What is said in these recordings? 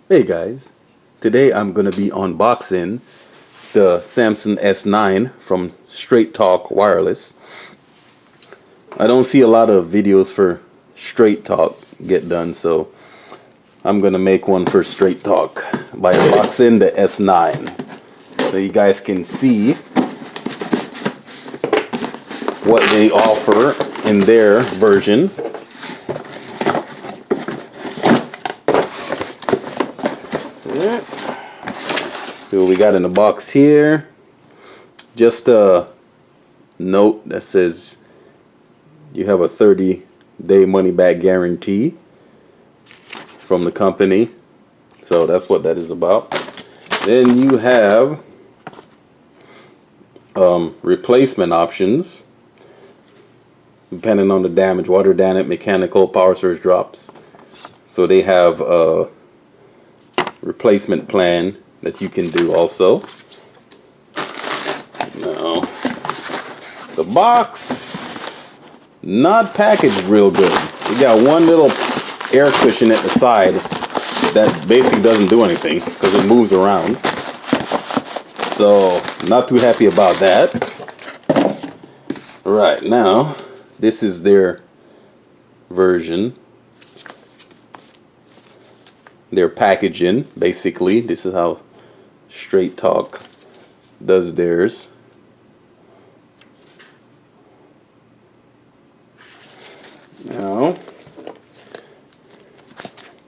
Hey guys, today I'm going to be unboxing the Samsung S9 from Straight Talk Wireless. I don't see a lot of videos for Straight Talk get done, so I'm going to make one for Straight Talk by unboxing the S9 so you guys can see what they offer in their version. So we got in the box here, just a note that says you have a 30-day money-back guarantee from the company. So that's what that is about. Then you have replacement options depending on the damage: water damage, mechanical, power surge drops. So they have a replacement plan that you can do also. Now, the box not packaged real good. You got one little air cushion at the side that basically doesn't do anything because it moves around. So not too happy about that. Right, now this is their version, their packaging. Basically, this is how Straight Talk does theirs. Now,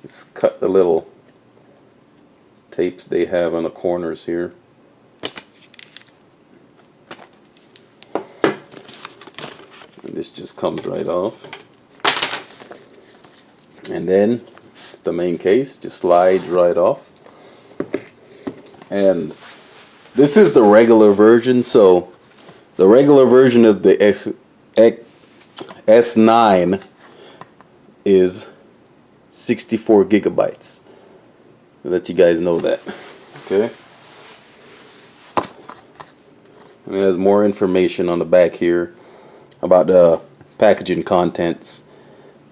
let's cut the little tapes they have on the corners here. And this just comes right off. And then it's the main case, just slides right off. And this is the regular version, so the regular version of the S9 is 64 gigabytes. I'll let you guys know that. Okay. And it has more information on the back here about the packaging contents.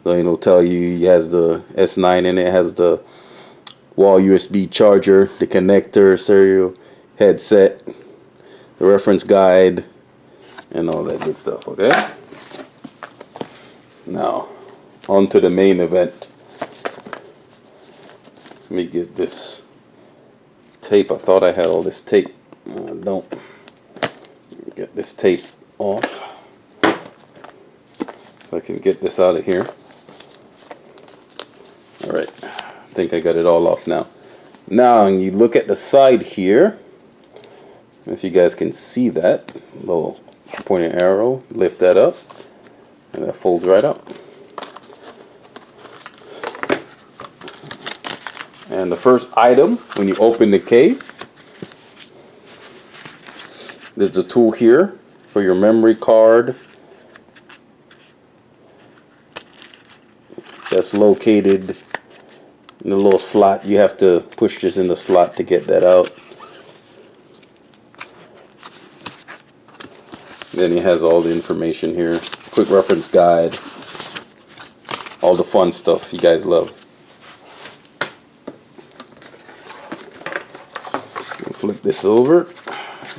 So it'll tell you it has the S9 in it, has the wall USB charger, the connector, stereo headset, the reference guide, and all that good stuff. Okay. Now, on to the main event. Let me get this tape. I thought I had all this tape. I don't. Get this tape off so I can get this out of here. Alright, I think I got it all off now. Now, when you look at the side here, if you guys can see that little pointing arrow, lift that up, and that folds right up. And the first item, when you open the case, there's a tool here for your memory card that's located in the little slot. You have to push this in the slot to get that out. Then it has all the information here, quick reference guide, all the fun stuff you guys love. Flip this over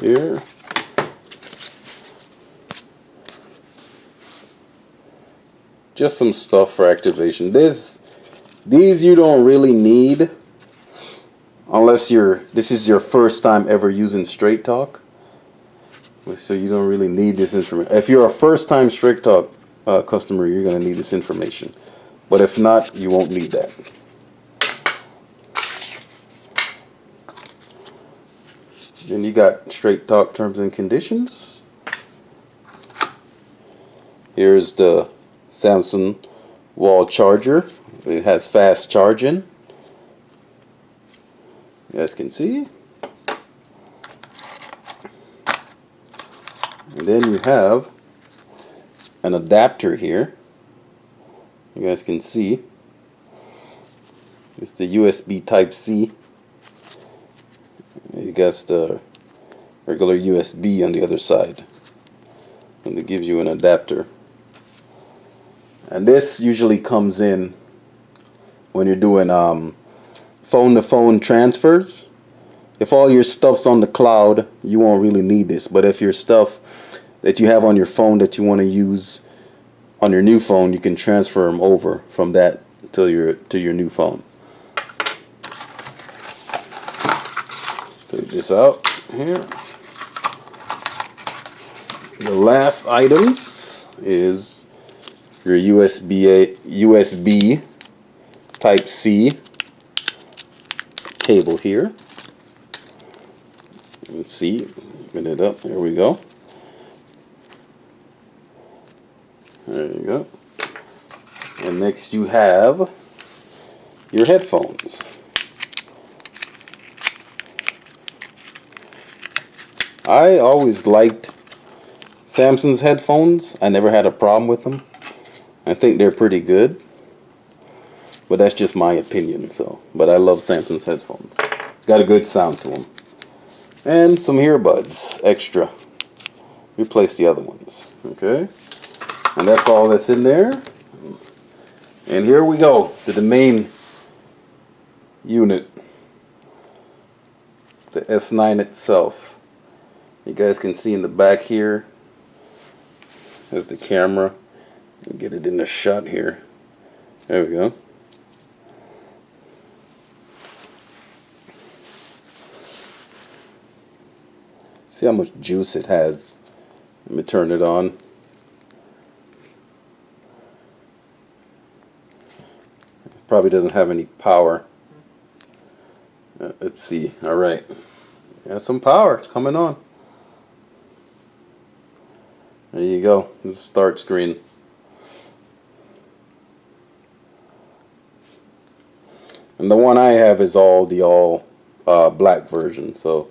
here. Just some stuff for activation. These you don't really need unless this is your first time ever using Straight Talk. So you don't really need this information. If you're a first time Straight Talk customer, you're going to need this information. But if not, you won't need that. Then you got Straight Talk terms and conditions. Here's the Samsung wall charger. It has fast charging. You guys can see. And then you have an adapter here. You guys can see. It's the USB Type-C. You got the regular USB on the other side. And it gives you an adapter. And this usually comes in when you're doing phone to phone transfers. If all your stuff's on the cloud, you won't really need this. But if your stuff that you have on your phone that you want to use on your new phone, you can transfer them over from that to your new phone. Take this out here. The last items is your USB Type C cable here. Let's see, open it up. There we go. There you go. And next you have your headphones. I always liked Samsung's headphones. I never had a problem with them. I think they're pretty good. But that's just my opinion. But I love Samsung's headphones. It's got a good sound to them. And some earbuds, extra. Replace the other ones. Okay. And that's all that's in there. And here we go to the main unit. The S9 itself. You guys can see in the back here. There's the camera. Get it in the shot here. There we go. See how much juice it has. Let me turn it on. Probably doesn't have any power. Let's see. Alright. Got some power. It's coming on. There you go. This is the start screen. And the one I have is all black version. So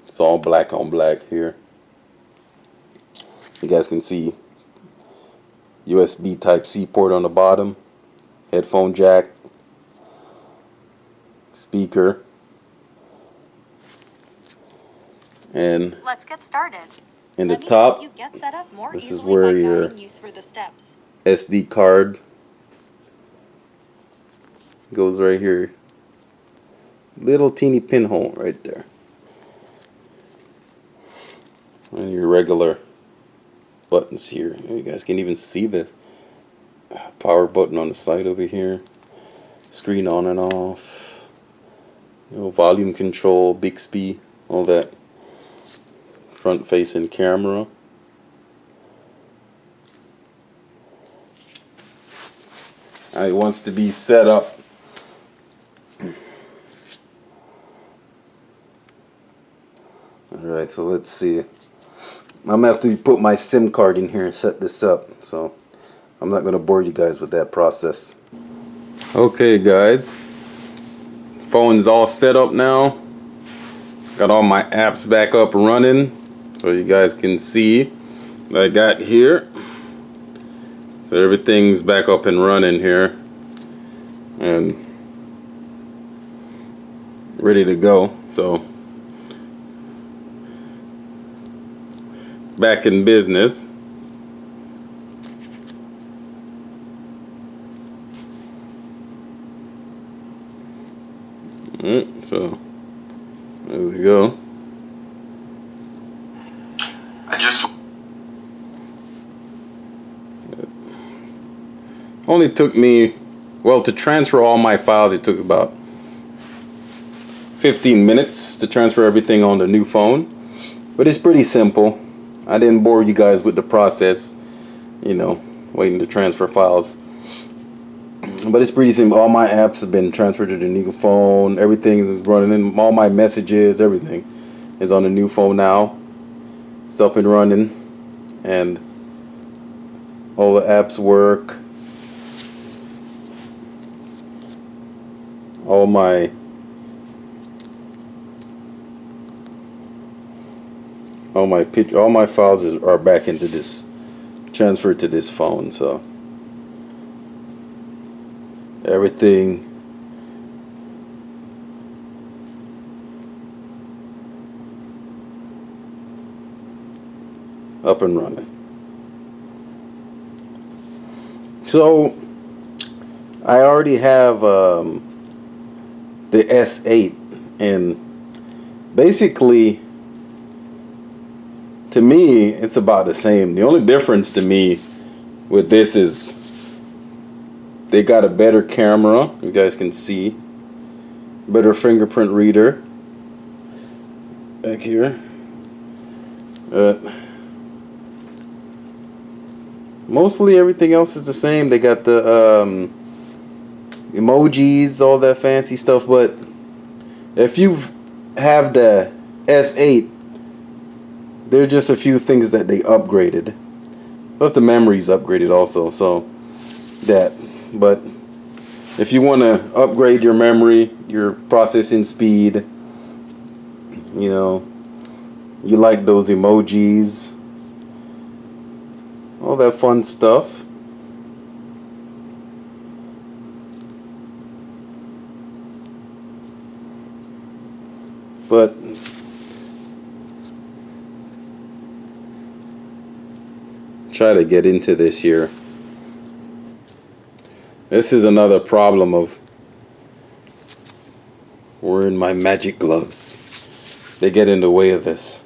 it's all black on black here. You guys can see USB Type C port on the bottom. Headphone jack. Speaker. And let's get started. In the top, you get set up more this is where your you through the steps. SD card goes right here. Little teeny pinhole right there. And your regular buttons here. You guys can even see the power button on the side over here. Screen on and off. Volume control, Bixby, all that. Front facing camera. It wants to be set up. Alright, so let's see. I'm going to have to put my SIM card in here and set this up. So I'm not going to bore you guys with that process. Okay guys. Phone's all set up now. Got all my apps back up and running. So you guys can see what I got here. So everything's back up and running here. And ready to go. So back in business. Alright, so there we go. Only took me, well, to transfer all my files, it took about 15 minutes to transfer everything on the new phone. But it's pretty simple. I didn't bore you guys with the process, you know, waiting to transfer files. But it's pretty simple. All my apps have been transferred to the new phone. Everything is running in. All my messages, everything is on the new phone now. It's up and running. And all the apps work. All my files are back into this, transferred to this phone. So everything up and running. So I already have the S8, and basically, to me, it's about the same. The only difference to me with this is they got a better camera. You guys can see. Better fingerprint reader. Back here. Mostly everything else is the same. They got the emojis, all that fancy stuff. But if you have the S8, there are just a few things that they upgraded. Plus the memory's upgraded also. So that. But if you want to upgrade your memory, your processing speed, you know, you like those emojis, all that fun stuff. But try to get into this here. This is another problem of wearing my magic gloves. They get in the way of this.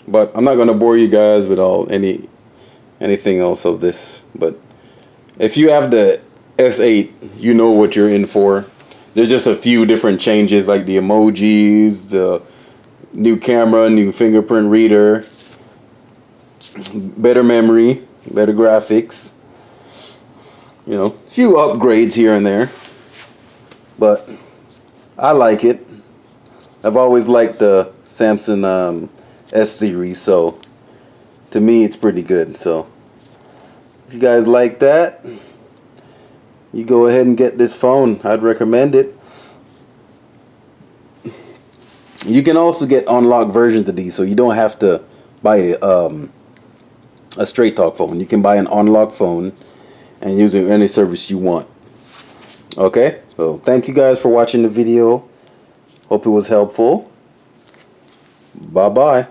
But I'm not going to bore you guys with anything else of this. But if you have the S8, you know what you're in for. There's just a few different changes, like the emojis, the new camera, new fingerprint reader, better memory, better graphics. You know, a few upgrades here and there. But I like it. I've always liked the Samsung S series, so to me it's pretty good. So if you guys like that, you go ahead and get this phone. I'd recommend it. You can also get unlocked versions of these, so you don't have to buy a Straight Talk phone. You can buy an unlocked phone and use it in any service you want. Okay, so thank you guys for watching the video. Hope it was helpful. Bye bye.